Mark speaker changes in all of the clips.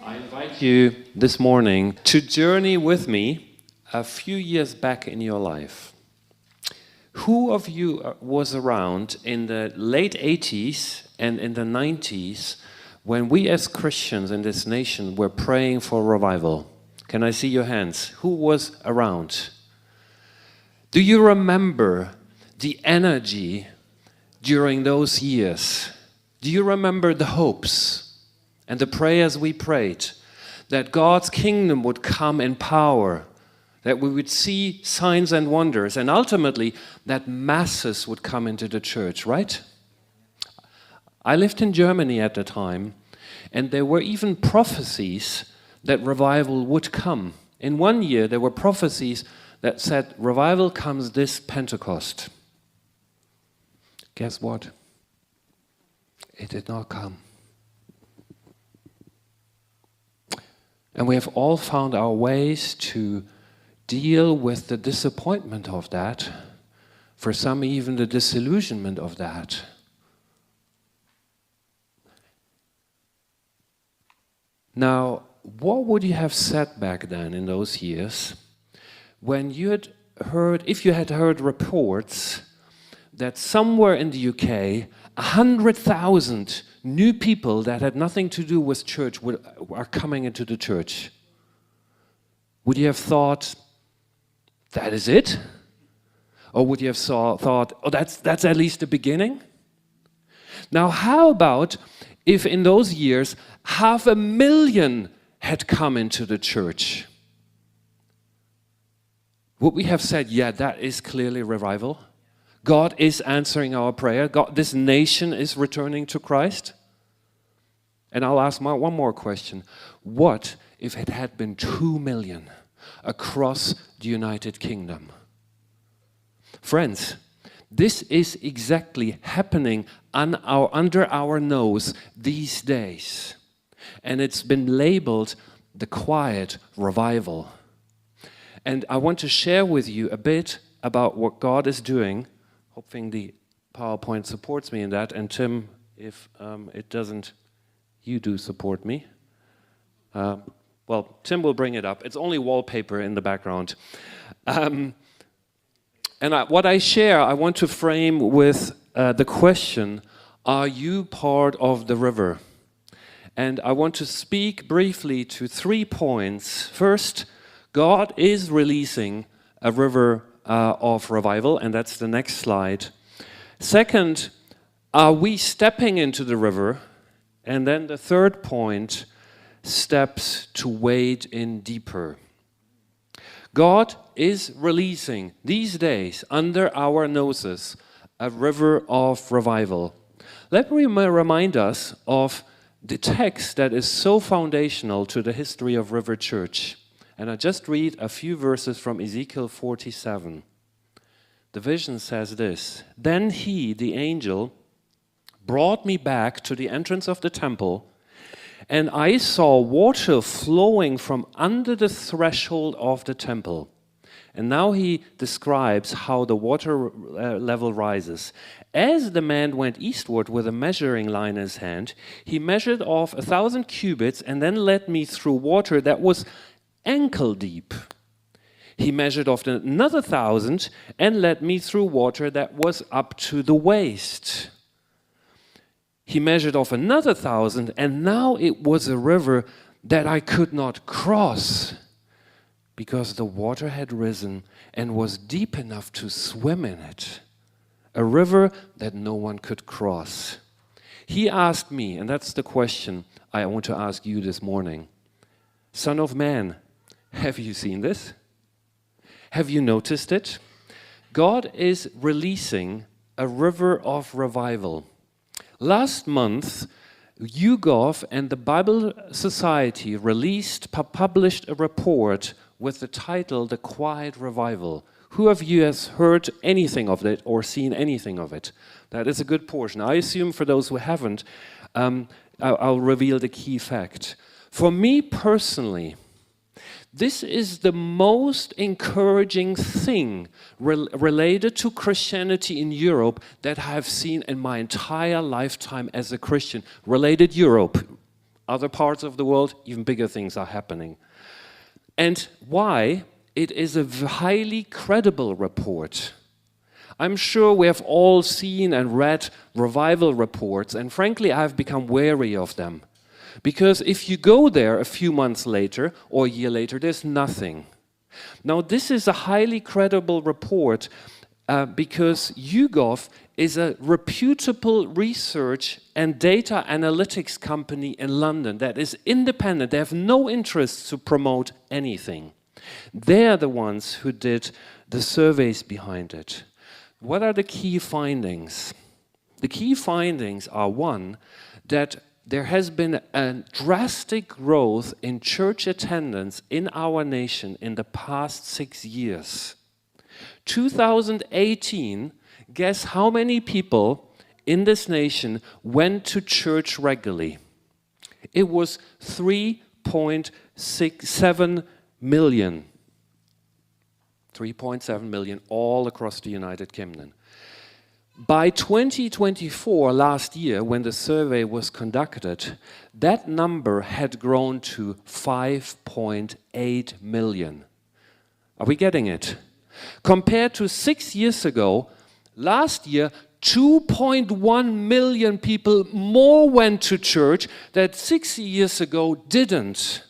Speaker 1: I invite you this morning to journey with me a few years back in your life. Who of you was around in the late 80s and in the 90s when we as Christians in this nation were praying for revival? Can I see your hands? Who was around? Do you remember the energy during those years? Do you remember the hopes and the prayers we prayed that God's kingdom would come in power, that we would see signs and wonders, and ultimately that masses would come into the church, right? I lived in Germany at the time, and there were even prophecies that revival would come. In one year, there were prophecies that said revival comes this Pentecost. Guess what? It did not come. And we have all found our ways to deal with the disappointment of that, for some even the disillusionment of that. Now, what would you have said back then in those years when you had heard, if you had heard reports that somewhere in the UK 100,000 new people that had nothing to do with church are coming into the church? Would you have thought, that is it? Or would you have thought, oh, that's at least the beginning? Now, how about if in those years 500,000 had come into the church? Would we have said, yeah, that is clearly revival? God is answering our prayer. This nation is returning to Christ. And I'll ask one more question. What if it had been 2 million across the United Kingdom? Friends, this is exactly happening under our nose these days. And it's been labeled the quiet revival. And I want to share with you a bit about what God is doing. Hoping the PowerPoint supports me in that. And Tim, if it doesn't, you do support me. Well, Tim will bring it up. It's only wallpaper in the background. What I share, I want to frame with the question, are you part of the river? And I want to speak briefly to 3 points. First, God is releasing a river of revival, and that's the next slide. Second, are we stepping into the river? And then the third point, steps to wade in deeper. God is releasing these days under our noses a river of revival. Let me remind us of the text that is so foundational to the history of River Church. And I just read a few verses from Ezekiel 47. The vision says this: Then he, the angel, brought me back to the entrance of the temple, and I saw water flowing from under the threshold of the temple. And now he describes how the water level rises. As the man went eastward with a measuring line in his hand, he measured off 1,000 cubits and then led me through water that was ankle deep. He measured off another 1,000 and led me through water that was up to the waist. He measured off another 1,000, and now it was a river that I could not cross because the water had risen and was deep enough to swim in it. A river that no one could cross. He asked me, and that's the question I want to ask you this morning. Son of man, have you seen this? Have you noticed it? God is releasing a river of revival. Last month, YouGov and the Bible Society published a report with the title, The Quiet Revival. Who of you has heard anything of it or seen anything of it? That is a good portion. I assume for those who haven't, I'll reveal the key fact. For me personally, this is the most encouraging thing related to Christianity in Europe that I've seen in my entire lifetime as a Christian. Related Europe. Other parts of the world, even bigger things are happening. And why? It is a highly credible report. I'm sure we have all seen and read revival reports, and frankly, I've become wary of them. Because if you go there a few months later or a year later, there's nothing. Now, this is a highly credible report because YouGov is a reputable research and data analytics company in London that is independent. They have no interest to promote anything. They're the ones who did the surveys behind it. What are the key findings? The key findings are, one, that there has been a drastic growth in church attendance in our nation in the past 6 years. 2018, guess how many people in this nation went to church regularly? It was 3.7 million. 3.7 million all across the United Kingdom. By 2024, last year, when the survey was conducted, that number had grown to 5.8 million. Are we getting it? Compared to 6 years ago, last year, 2.1 million people more went to church that 6 years ago didn't.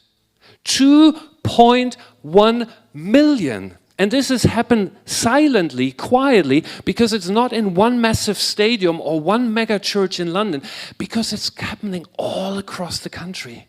Speaker 1: 2.1 million. And this has happened silently, quietly, because it's not in one massive stadium or one mega church in London, because it's happening all across the country.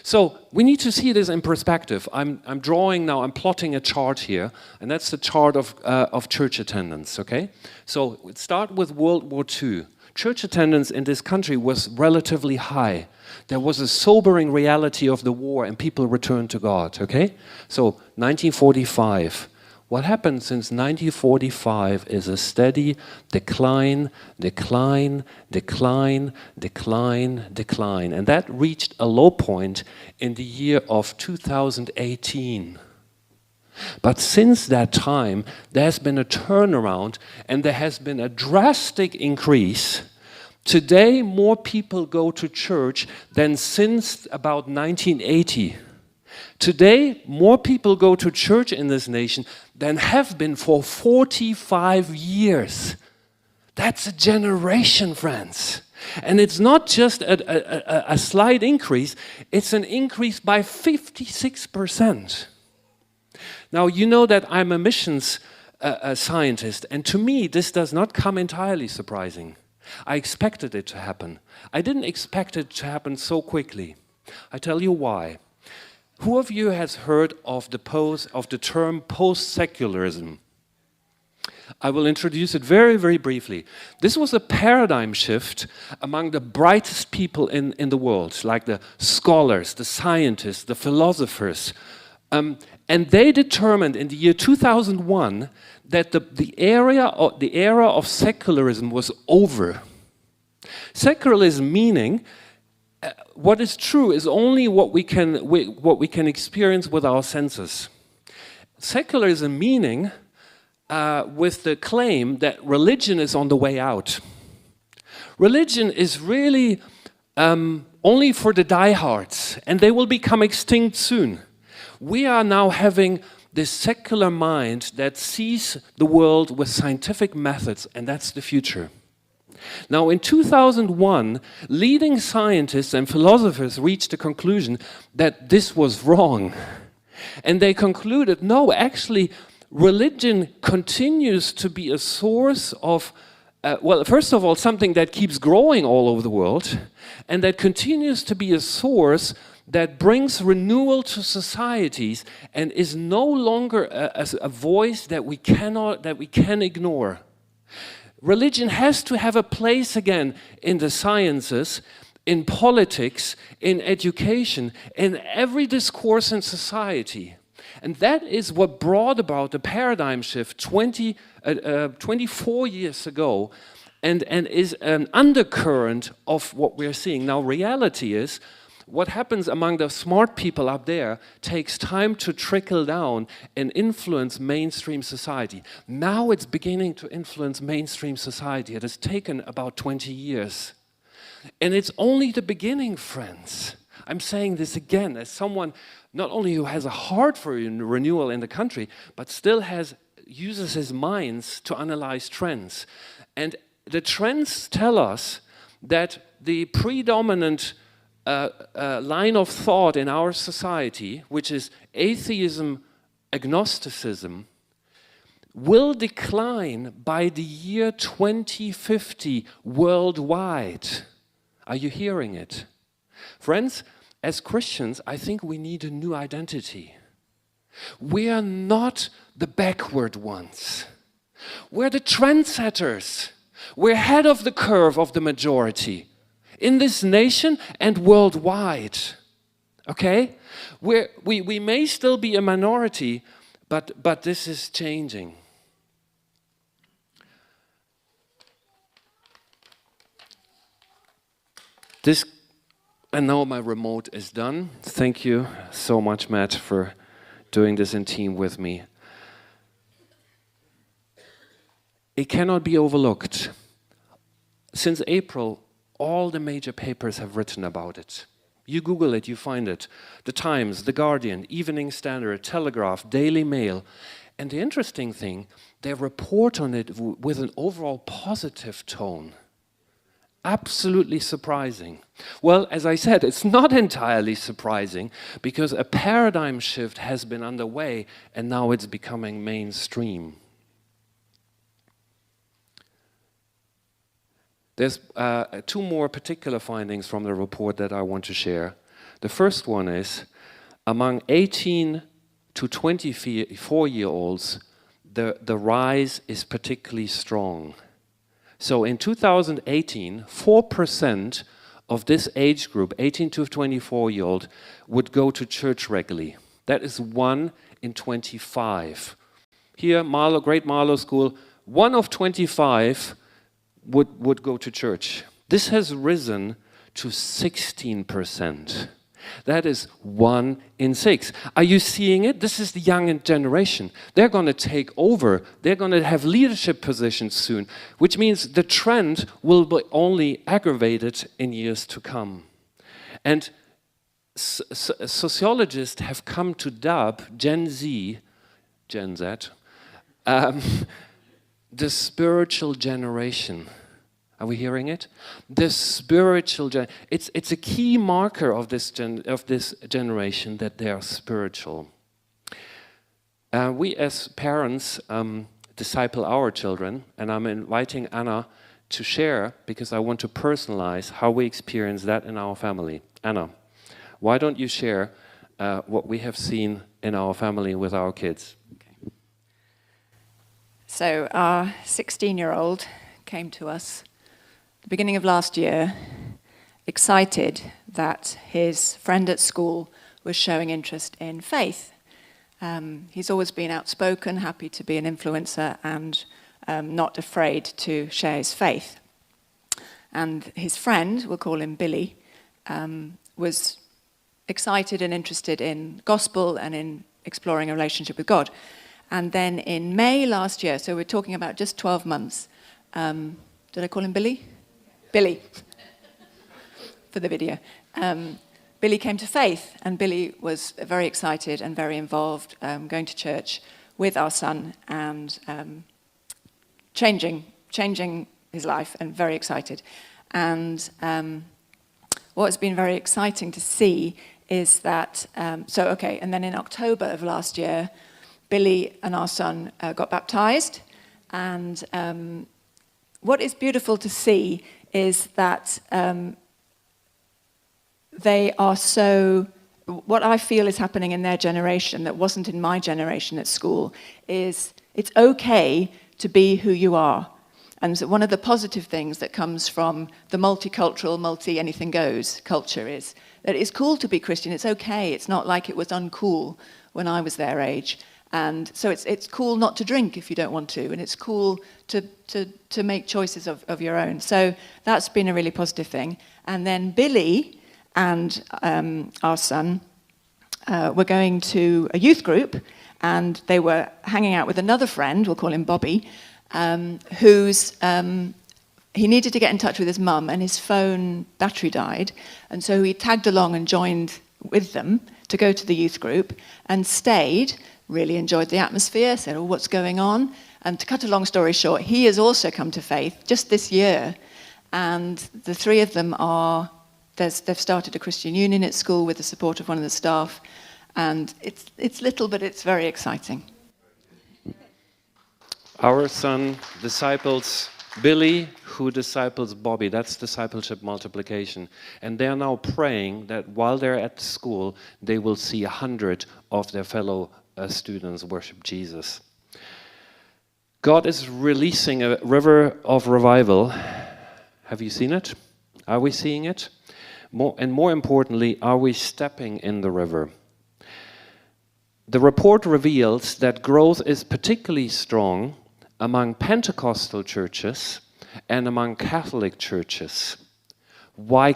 Speaker 1: So we need to see this in perspective. I'm plotting a chart here, and that's the chart of church attendance, okay? So let's start with World War II. Church attendance in this country was relatively high. There was a sobering reality of the war, and people returned to God, okay? So 1945. What happened since 1945 is a steady decline, decline, decline, decline, decline. And that reached a low point in the year of 2018. But since that time, there has been a turnaround and there has been a drastic increase. Today, more people go to church than since about 1980. Today, more people go to church in this nation than have been for 45 years. That's a generation, friends. And it's not just a slight increase, it's an increase by 56%. Now, you know that I'm a missions scientist, and to me, this does not come entirely surprising. I expected it to happen. I didn't expect it to happen so quickly. I tell you why. Who of you has heard of the term post-secularism? I will introduce it very, very briefly. This was a paradigm shift among the brightest people in the world, like the scholars, the scientists, the philosophers. And they determined in the year 2001 that the era of secularism was over. Secularism meaning what is true is only what we can experience with our senses. Secularism meaning with the claim that religion is on the way out. Religion is really only for the diehards, and they will become extinct soon. We are now having this secular mind that sees the world with scientific methods, and that's the future. Now, in 2001, leading scientists and philosophers reached the conclusion that this was wrong. And they concluded, no, actually, religion continues to be a source of, well, first of all, something that keeps growing all over the world, and that continues to be a source that brings renewal to societies and is no longer a voice that we can ignore. Religion has to have a place again in the sciences, in politics, in education, in every discourse in society. And that is what brought about the paradigm shift 24 years ago and is an undercurrent of what we're seeing. Now, reality is, what happens among the smart people up there takes time to trickle down and influence mainstream society. Now it's beginning to influence mainstream society. It has taken about 20 years. And it's only the beginning, friends. I'm saying this again as someone not only who has a heart for renewal in the country, but still uses his minds to analyze trends. And the trends tell us that the predominant line of thought in our society, which is atheism, agnosticism, will decline by the year 2050 worldwide. Are you hearing it? Friends, as Christians, I think we need a new identity. We are not the backward ones. We're the trendsetters. We're ahead of the curve of the majority in this nation and worldwide. Okay? We may still be a minority, but this is changing. And now my remote is done. Thank you so much, Matt, for doing this in team with me. It cannot be overlooked. Since April, all the major papers have written about it. You Google it, you find it. The Times, The Guardian, Evening Standard, Telegraph, Daily Mail. And the interesting thing, they report on it with an overall positive tone. Absolutely surprising. Well, as I said, it's not entirely surprising because a paradigm shift has been underway and now it's becoming mainstream. There's two more particular findings from the report that I want to share. The first one is, among 18 to 24-year-olds, the rise is particularly strong. So in 2018, 4% of this age group, 18 to 24-year-old, would go to church regularly. That is 1 in 25. Here, Marlow, Great Marlow School, 1 of 25 would go to church. This has risen to 16%. That is 1 in 6. Are you seeing it? This is the young generation. They're going to take over. They're going to have leadership positions soon, which means the trend will be only aggravated in years to come. And sociologists have come to dub Gen Z, the spiritual generation. Are we hearing it? The spiritual it's a key marker of this generation that they are spiritual. We as parents disciple our children, and I'm inviting Anna to share because I want to personalize how we experience that in our family. Anna, why don't you share what we have seen in our family with our kids?
Speaker 2: Okay. So our 16-year-old came to us the beginning of last year, excited that his friend at school was showing interest in faith. He's always been outspoken, happy to be an influencer, and not afraid to share his faith. And his friend, we'll call him Billy, was excited and interested in gospel and in exploring a relationship with God. And then in May last year, so we're talking about just 12 months, did I call him Billy? Billy, for the video. Billy came to faith, and Billy was very excited and very involved, going to church with our son and changing his life, and very excited. And what has been very exciting to see is that, and then in October of last year, Billy and our son got baptized, and what is beautiful to see is that they are so, what I feel is happening in their generation that wasn't in my generation at school is it's okay to be who you are. And so one of the positive things that comes from the multicultural, multi-anything goes culture is that it's cool to be Christian. It's okay. It's not like it was uncool when I was their age. And so it's cool not to drink if you don't want to, and it's cool to make choices of your own. So that's been a really positive thing. And then Billy and our son were going to a youth group, and they were hanging out with another friend, we'll call him Bobby, whose he needed to get in touch with his mum, and his phone battery died, and so he tagged along and joined with them to go to the youth group and stayed, really enjoyed the atmosphere, said, oh, what's going on? And to cut a long story short, he has also come to faith just this year, and the three of them they've started a Christian union at school with the support of one of the staff, and it's little, but it's very exciting.
Speaker 1: Our son disciples Billy, who disciples Bobby. That's discipleship multiplication. And they're now praying that while they're at school, they will see 100 of their fellow students worship Jesus. God is releasing a river of revival. Have you seen it? Are we seeing it? More importantly, are we stepping in the river? The report reveals that growth is particularly strong among Pentecostal churches and among Catholic churches. Why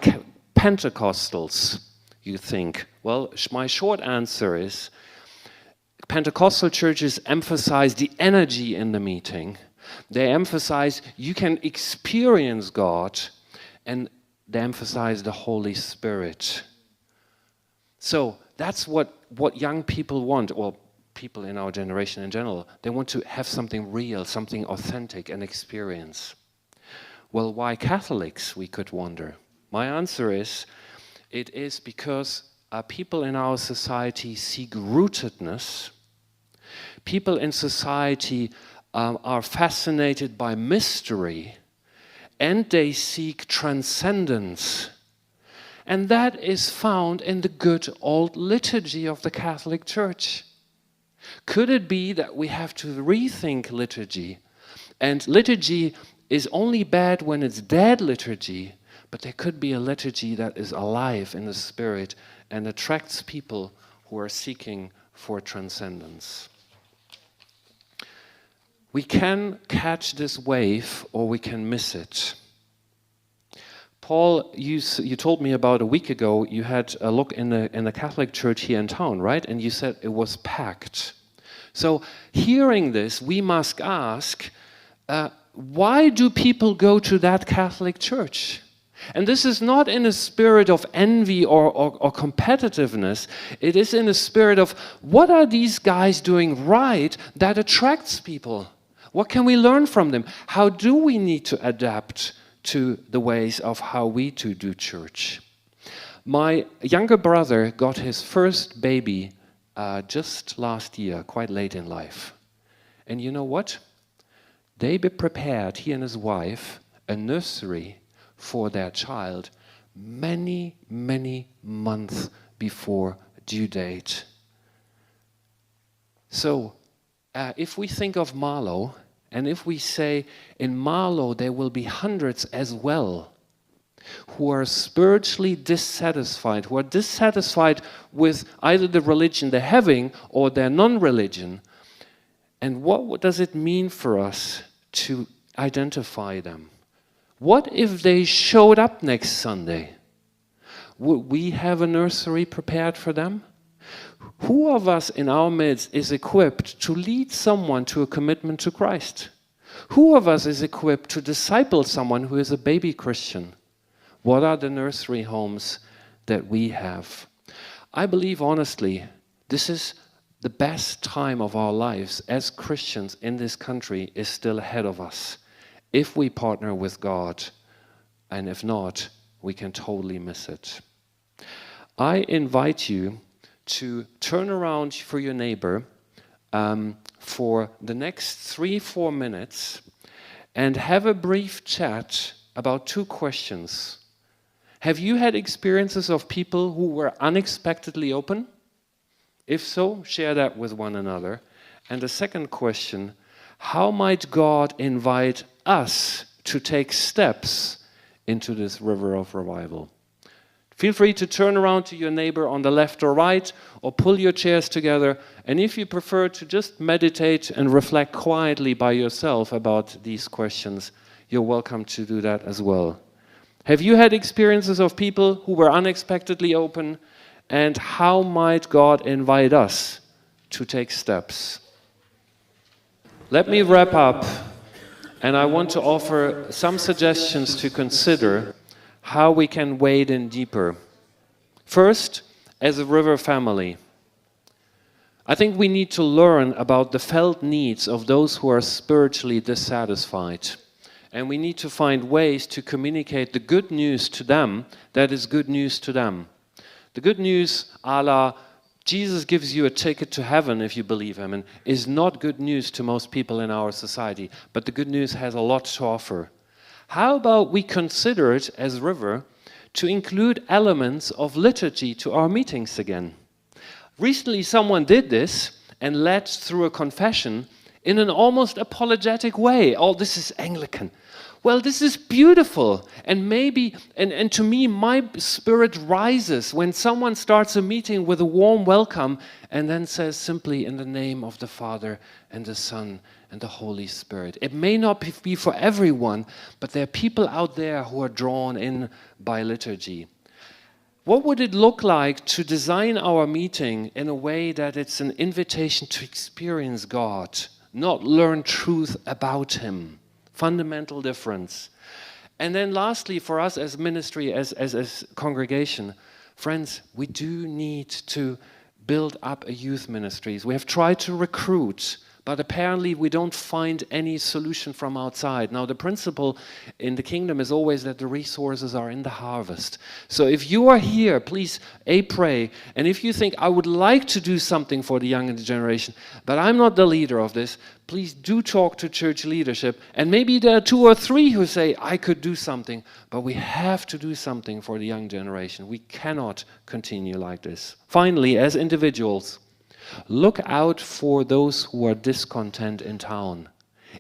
Speaker 1: Pentecostals, you think? Well, my short answer is Pentecostal churches emphasize the energy in the meeting. They emphasize you can experience God, and they emphasize the Holy Spirit. So that's what young people want, or people in our generation in general. They want to have something real, something authentic, an experience. Well, why Catholics, we could wonder. My answer is, it is because people in our society seek rootedness. People in society are fascinated by mystery, and they seek transcendence. And that is found in the good old liturgy of the Catholic Church. Could it be that we have to rethink liturgy? And liturgy is only bad when it's dead liturgy, but there could be a liturgy that is alive in the spirit and attracts people who are seeking for transcendence. We can catch this wave or we can miss it. Paul, you told me about a week ago you had a look in the Catholic Church here in town, right? And you said it was packed. So hearing this, we must ask, why do people go to that Catholic Church? And this is not in a spirit of envy or competitiveness. It is in a spirit of, what are these guys doing right that attracts people? What can we learn from them? How do we need to adapt to the ways of how we do church? My younger brother got his first baby just last year, quite late in life. And you know what? They prepared, he and his wife, a nursery for their child many, many months before due date. So, if we think of Marlow, and if we say in Marlow there will be hundreds as well who are spiritually dissatisfied, who are dissatisfied with either the religion they're having or their non-religion, and what does it mean for us to identify them? What if they showed up next Sunday? Would we have a nursery prepared for them? Who of us in our midst is equipped to lead someone to a commitment to Christ? Who of us is equipped to disciple someone who is a baby Christian? What are the nursery homes that we have? I believe honestly, this is the best time of our lives as Christians in this country is still ahead of us. If we partner with God, and if not, we can totally miss it. I invite you to turn around for your neighbor for the next 3-4 minutes and have a brief chat about 2 questions. Have you had experiences of people who were unexpectedly open? If so, share that with one another. And the second question, how might God invite us to take steps into this river of revival? Feel free to turn around to your neighbor on the left or right, or pull your chairs together. And if you prefer to just meditate and reflect quietly by yourself about these questions, you're welcome to do that as well. Have you had experiences of people who were unexpectedly open? And how might God invite us to take steps? Let me wrap up And I want to offer some suggestions to consider how we can wade in deeper. First, as a river family, I think we need to learn about the felt needs of those who are spiritually dissatisfied. And we need to find ways to communicate the good news to them that is good news to them. The good news, a la, Jesus gives you a ticket to heaven if you believe him, and is not good news to most people in our society. But the good news has a lot to offer. How about we consider it as River to include elements of liturgy to our meetings again? Recently someone did this and led through a confession in an almost apologetic way. Oh, this is Anglican. Well, this is beautiful. And maybe, and to me, my spirit rises when someone starts a meeting with a warm welcome and then says simply, in the name of the Father and the Son and the Holy Spirit. It may not be for everyone, but there are people out there who are drawn in by liturgy. What would it look like to design our meeting in a way that it's an invitation to experience God, not learn truth about him? Fundamental difference. And then lastly, for us as ministry, as congregation, friends, we do need to build up a youth ministries. We have tried to recruit, but apparently we don't find any solution from outside. Now, the principle in the kingdom is always that the resources are in the harvest. So if you are here, please, pray. And if you think, I would like to do something for the younger generation, but I'm not the leader of this, please do talk to church leadership. And maybe there are 2 or 3 who say, I could do something, but we have to do something for the young generation. We cannot continue like this. Finally, as individuals, look out for those who are discontent in town.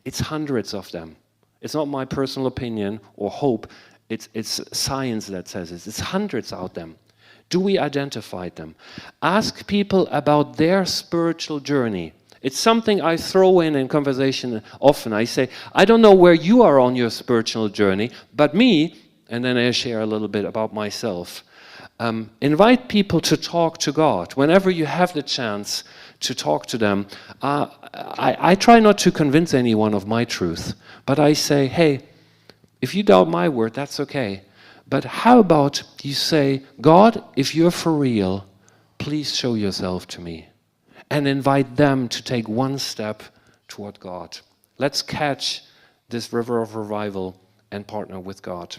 Speaker 1: It's hundreds of them. It's not my personal opinion or hope. It's science that says it. It's hundreds out there. Do we identify them? Ask people about their spiritual journey. It's something I throw in conversation often. I say, I don't know where you are on your spiritual journey, but me, and then I share a little bit about myself. Invite people to talk to God. Whenever you have the chance to talk to them, I try not to convince anyone of my truth, but I say, hey, if you doubt my word, that's okay. But how about you say, God, if you're for real, please show yourself to me. And invite them to take one step toward God. Let's catch this river of revival and partner with God.